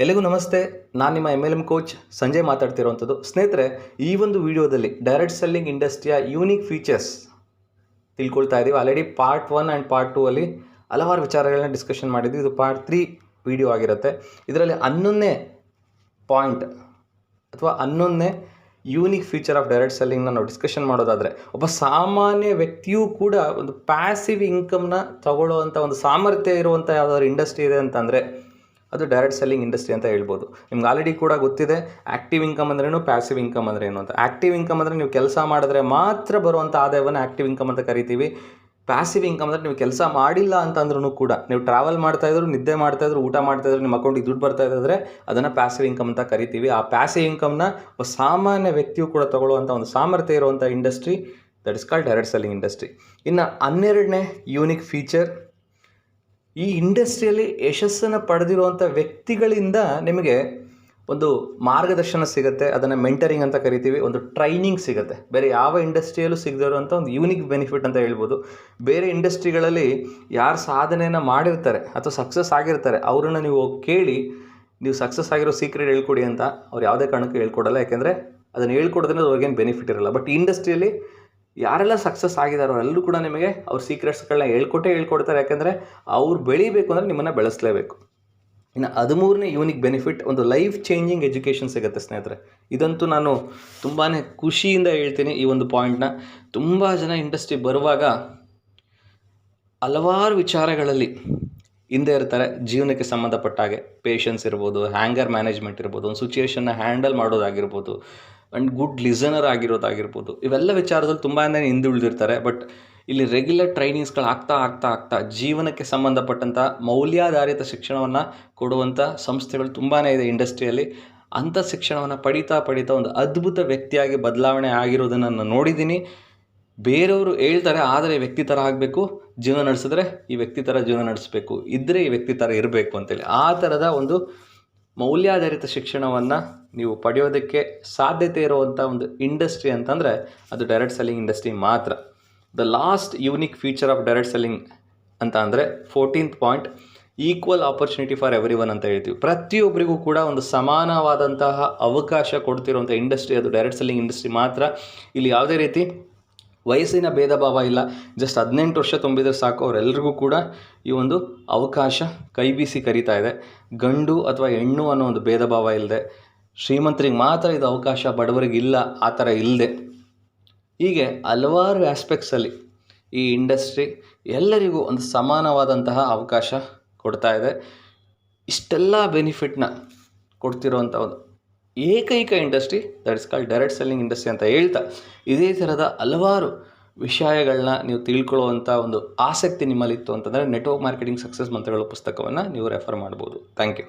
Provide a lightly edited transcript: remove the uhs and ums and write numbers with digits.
ಎಲ್ಲರಿಗೂ ನಮಸ್ತೆ. ನಾನು ನಿಮ್ಮ MLM ಕೋಚ್ ಸಂಜಯ್ ಮಾತಾಡ್ತಿರುವಂಥದ್ದು. ಸ್ನೇಹಿತರೆ, ಈ ಒಂದು ವಿಡಿಯೋದಲ್ಲಿ ಡೈರೆಕ್ಟ್ ಸೆಲ್ಲಿಂಗ್ ಇಂಡಸ್ಟ್ರಿಯ ಯೂನಿಕ್ ಫೀಚರ್ಸ್ ತಿಳ್ಕೊಳ್ತಾ ಇದ್ದೀವಿ. ಆಲ್ರೆಡಿ ಪಾರ್ಟ್ 1 ಆ್ಯಂಡ್ ಪಾರ್ಟ್ 2 ಅಲ್ಲಿ ಹಲವಾರು ವಿಚಾರಗಳನ್ನ ಡಿಸ್ಕಷನ್ ಮಾಡಿದ್ವಿ. ಇದು ಪಾರ್ಟ್ 3 ವಿಡಿಯೋ ಆಗಿರುತ್ತೆ. ಇದರಲ್ಲಿ 11ನೇ ಪಾಯಿಂಟ್ ಅಥವಾ 11ನೇ ಯೂನಿಕ್ ಫೀಚರ್ ಆಫ್ ಡೈರೆಕ್ಟ್ ಸೆಲ್ಲಿಂಗ್ನ ನಾವು ಡಿಸ್ಕಷನ್ ಮಾಡೋದಾದರೆ, ಒಬ್ಬ ಸಾಮಾನ್ಯ ವ್ಯಕ್ತಿಯೂ ಕೂಡ ಒಂದು ಪ್ಯಾಸಿವ್ ಇನ್ಕಮ್ನ ತಗೊಳ್ಳೋವಂಥ ಒಂದು ಸಾಮರ್ಥ್ಯ ಇರುವಂಥ ಯಾವುದಾದ್ರು ಇಂಡಸ್ಟ್ರಿ ಇದೆ ಅಂತಂದರೆ ಅದು ಡೈರೆಕ್ಟ್ ಸೆಲ್ಲಿಂಗ್ ಇಂಡಸ್ಟ್ರಿ ಅಂತ ಹೇಳ್ಬೋದು. ನಿಮ್ಗೆ ಆಲ್ರೆಡಿ ಕೂಡ ಗೊತ್ತಿದೆ ಆ್ಯಕ್ಟಿವ್ ಇನ್ಕಮ್ ಅಂದ್ರೇನು, ಪ್ಯಾಸಿವ್ ಇನ್ಕಮ್ ಅಂದ್ರೆ ಏನು ಅಂತ. ಆ್ಯಕ್ಟಿವ್ ಇನ್ಕಮ್ ಅಂದರೆ ನೀವು ಕೆಲಸ ಮಾಡಿದ್ರೆ ಮಾತ್ರ ಬರುವಂಥ ಆದಾಯವನ್ನು ಆ್ಯಕ್ಟಿವ್ ಇನ್ಕಮ್ ಅಂತ ಕರಿತೀವಿ. ಪ್ಯಾಸಿವ್ ಇನ್ಕಮ್ ಅಂದರೆ ನೀವು ಕೆಲಸ ಮಾಡಿಲ್ಲ ಅಂತಂದ್ರೂ ಕೂಡ, ನೀವು ಟ್ರಾವೆಲ್ ಮಾಡ್ತಾಯಿದ್ರು, ನಿದ್ದೆ ಮಾಡ್ತಾಯಿದ್ರು, ಊಟ ಮಾಡ್ತಾಯಿದ್ರು, ನಿಮ್ಮ ಅಕೌಂಟಿಗೆ ದುಡ್ಡು ಬರ್ತಾ ಇದ್ದರೆ ಅದನ್ನು ಪ್ಯಾಸಿವ್ ಇನ್ಕಮ್ ಅಂತ ಕರಿತೀವಿ. ಆ ಪ್ಯಾಸಿವ್ ಇನ್ಕಮ್ನ ಸಾಮಾನ್ಯ ವ್ಯಕ್ತಿಯು ಕೂಡ ತಗೊಳ್ಳುವಂಥ ಒಂದು ಸಾಮರ್ಥ್ಯ ಇರುವಂಥ industry that is called direct selling industry. ಇನ್ನು 12ನೇ ಯೂನಿಕ್ ಫೀಚರ್, ಈ ಇಂಡಸ್ಟ್ರಿಯಲ್ಲಿ ಯಶಸ್ಸನ್ನು ಪಡೆದಿರುವಂಥ ವ್ಯಕ್ತಿಗಳಿಂದ ನಿಮಗೆ ಒಂದು ಮಾರ್ಗದರ್ಶನ ಸಿಗುತ್ತೆ. ಅದನ್ನು ಮೆಂಟರಿಂಗ್ ಅಂತ ಕರಿತೀವಿ. ಒಂದು ಟ್ರೈನಿಂಗ್ ಸಿಗುತ್ತೆ, ಬೇರೆ ಯಾವ ಇಂಡಸ್ಟ್ರಿಯಲ್ಲೂ ಸಿಗದಿರುವಂಥ ಒಂದು ಯೂನಿಕ್ ಬೆನಿಫಿಟ್ ಅಂತ ಹೇಳ್ಬೋದು. ಬೇರೆ ಇಂಡಸ್ಟ್ರಿಗಳಲ್ಲಿ ಯಾರು ಸಾಧನೆಯನ್ನು ಮಾಡಿರ್ತಾರೆ ಅಥವಾ ಸಕ್ಸಸ್ ಆಗಿರ್ತಾರೆ ಅವರನ್ನು ನೀವು ಕೇಳಿ, ನೀವು ಸಕ್ಸಸ್ ಆಗಿರೋ ಸೀಕ್ರೆಟ್ ಹೇಳ್ಕೊಡಿ ಅಂತ ಅವ್ರು ಯಾವುದೇ ಕಾರಣಕ್ಕೂ ಹೇಳ್ಕೊಡಲ್ಲ. ಯಾಕೆಂದರೆ ಅದನ್ನು ಹೇಳ್ಕೊಡೋದ್ರಿಂದ ಅವ್ರಿಗೇನು ಬೆನಿಫಿಟ್ ಇರಲ್ಲ. ಬಟ್ ಇಂಡಸ್ಟ್ರಿಯಲ್ಲಿ ಯಾರೆಲ್ಲ ಸಕ್ಸಸ್ ಆಗಿದ್ದಾರೋ ಎಲ್ಲರೂ ಕೂಡ ನಿಮಗೆ ಅವ್ರ ಸೀಕ್ರೆಟ್ಸ್ಗಳನ್ನ ಹೇಳ್ಕೊಡ್ತಾರೆ. ಯಾಕೆಂದರೆ ಅವ್ರು ಬೆಳಿಬೇಕು ಅಂದರೆ ನಿಮ್ಮನ್ನು ಬೆಳೆಸಲೇಬೇಕು. ಇನ್ನು 13ನೇ ಯೂನಿಕ್ ಬೆನಿಫಿಟ್, ಒಂದು ಲೈಫ್ ಚೇಂಜಿಂಗ್ ಎಜುಕೇಷನ್ ಸಿಗುತ್ತೆ ಸ್ನೇಹಿತರೆ. ಇದಂತೂ ನಾನು ತುಂಬಾ ಖುಷಿಯಿಂದ ಹೇಳ್ತೀನಿ ಈ ಒಂದು ಪಾಯಿಂಟ್ನ. ತುಂಬ ಜನ ಇಂಡಸ್ಟ್ರಿ ಬರುವಾಗ ಹಲವಾರು ವಿಚಾರಗಳಲ್ಲಿ ಹಿಂದೆ ಇರ್ತಾರೆ. ಜೀವನಕ್ಕೆ ಸಂಬಂಧಪಟ್ಟ ಹಾಗೆ ಪೇಷನ್ಸ್ ಇರ್ಬೋದು, ಹ್ಯಾಂಗರ್ ಮ್ಯಾನೇಜ್ಮೆಂಟ್ ಇರ್ಬೋದು, ಒಂದು ಸಿಚುಯೇಷನ್ನ ಹ್ಯಾಂಡಲ್ ಮಾಡೋದಾಗಿರ್ಬೋದು, ಆ್ಯಂಡ್ ಗುಡ್ ಲಿಸನರ್ ಆಗಿರೋದಾಗಿರ್ಬೋದು, ಇವೆಲ್ಲ ವಿಚಾರದಲ್ಲಿ ತುಂಬಾ ಹಿಂದುಳಿದಿರ್ತಾರೆ. ಬಟ್ ಇಲ್ಲಿ ರೆಗ್ಯುಲರ್ ಟ್ರೈನಿಂಗ್ಸ್ಗಳು ಆಗ್ತಾ ಜೀವನಕ್ಕೆ ಸಂಬಂಧಪಟ್ಟಂಥ ಮೌಲ್ಯಾಧಾರಿತ ಶಿಕ್ಷಣವನ್ನು ಕೊಡುವಂಥ ಸಂಸ್ಥೆಗಳು ತುಂಬಾ ಇದೆ ಇಂಡಸ್ಟ್ರಿಯಲ್ಲಿ. ಅಂಥ ಶಿಕ್ಷಣವನ್ನು ಪಡಿತಾ ಒಂದು ಅದ್ಭುತ ವ್ಯಕ್ತಿಯಾಗಿ ಬದಲಾವಣೆ ಆಗಿರೋದನ್ನು ನಾನು ನೋಡಿದ್ದೀನಿ. ಬೇರೆಯವರು ಹೇಳ್ತಾರೆ, ಆದರೆ ಈ ವ್ಯಕ್ತಿ ಥರ ಆಗಬೇಕು, ಜೀವನ ನಡೆಸಿದ್ರೆ ಈ ವ್ಯಕ್ತಿ ಥರ ಜೀವನ ನಡೆಸಬೇಕು, ಇದ್ದರೆ ಈ ವ್ಯಕ್ತಿ ಥರ ಇರಬೇಕು ಅಂತೇಳಿ. ಆ ಥರದ ಒಂದು ಮೌಲ್ಯಾಧಾರಿತ ಶಿಕ್ಷಣವನ್ನು ನೀವು ಪಡೆಯೋದಕ್ಕೆ ಸಾಧ್ಯತೆ ಇರುವಂಥ ಒಂದು ಇಂಡಸ್ಟ್ರಿ ಅಂತಂದರೆ ಅದು ಡೈರೆಕ್ಟ್ ಸೆಲ್ಲಿಂಗ್ ಇಂಡಸ್ಟ್ರಿ ಮಾತ್ರ. The last unique feature of direct selling ಅಂತ ಅಂದರೆ 14th point, equal opportunity for everyone ಅಂತ ಹೇಳ್ತೀವಿ. ಪ್ರತಿಯೊಬ್ಬರಿಗೂ ಕೂಡ ಒಂದು ಸಮಾನವಾದಂತಹ ಅವಕಾಶ ಕೊಡ್ತಿರುವಂಥ ಇಂಡಸ್ಟ್ರಿ ಅದು ಡೈರೆಕ್ಟ್ ಸೆಲ್ಲಿಂಗ್ ಇಂಡಸ್ಟ್ರಿ ಮಾತ್ರ. ಇಲ್ಲಿ ಯಾವುದೇ ರೀತಿ ವಯಸ್ಸಿನ ಭೇದ ಭಾವ ಇಲ್ಲ. ಜಸ್ಟ್ 18 ವರ್ಷ ತುಂಬಿದರೆ ಸಾಕು, ಅವರೆಲ್ಲರಿಗೂ ಕೂಡ ಈ ಒಂದು ಅವಕಾಶ ಕೈ ಬೀಸಿ ಕರೀತಾ ಇದೆ. ಗಂಡು ಅಥವಾ ಹೆಣ್ಣು ಅನ್ನೋ ಒಂದು ಭೇದ ಭಾವ ಇಲ್ಲದೆ, ಶ್ರೀಮಂತರಿಗೆ ಮಾತ್ರ ಇದು ಅವಕಾಶ, ಬಡವರಿಗಿಲ್ಲ ಆ ಥರ ಇಲ್ಲದೆ, ಹೀಗೆ ಹಲವಾರು ಆಸ್ಪೆಕ್ಟ್ಸಲ್ಲಿ ಈ ಇಂಡಸ್ಟ್ರಿ ಎಲ್ಲರಿಗೂ ಒಂದು ಸಮಾನವಾದಂತಹ ಅವಕಾಶ ಕೊಡ್ತಾ ಇದೆ. ಇಷ್ಟೆಲ್ಲ ಬೆನಿಫಿಟ್ನ ಕೊಡ್ತಿರೋವಂಥ ಒಂದು ಏಕೈಕ industry that is called direct selling industry ಅಂತ ಹೇಳ್ತಾ, ಇದೇ ಥರದ ಹಲವಾರು ವಿಷಯಗಳನ್ನ ನೀವು ತಿಳ್ಕೊಳ್ಳುವಂಥ ಒಂದು ಆಸಕ್ತಿ ನಿಮ್ಮಲ್ಲಿತ್ತು ಅಂತಂದರೆ ನೆಟ್ವರ್ಕ್ ಮಾರ್ಕೆಟಿಂಗ್ ಸಕ್ಸಸ್ ಮಂತ್ರಗಳ ಪುಸ್ತಕವನ್ನು ನೀವು ರೆಫರ್ ಮಾಡ್ಬೋದು. Thank you.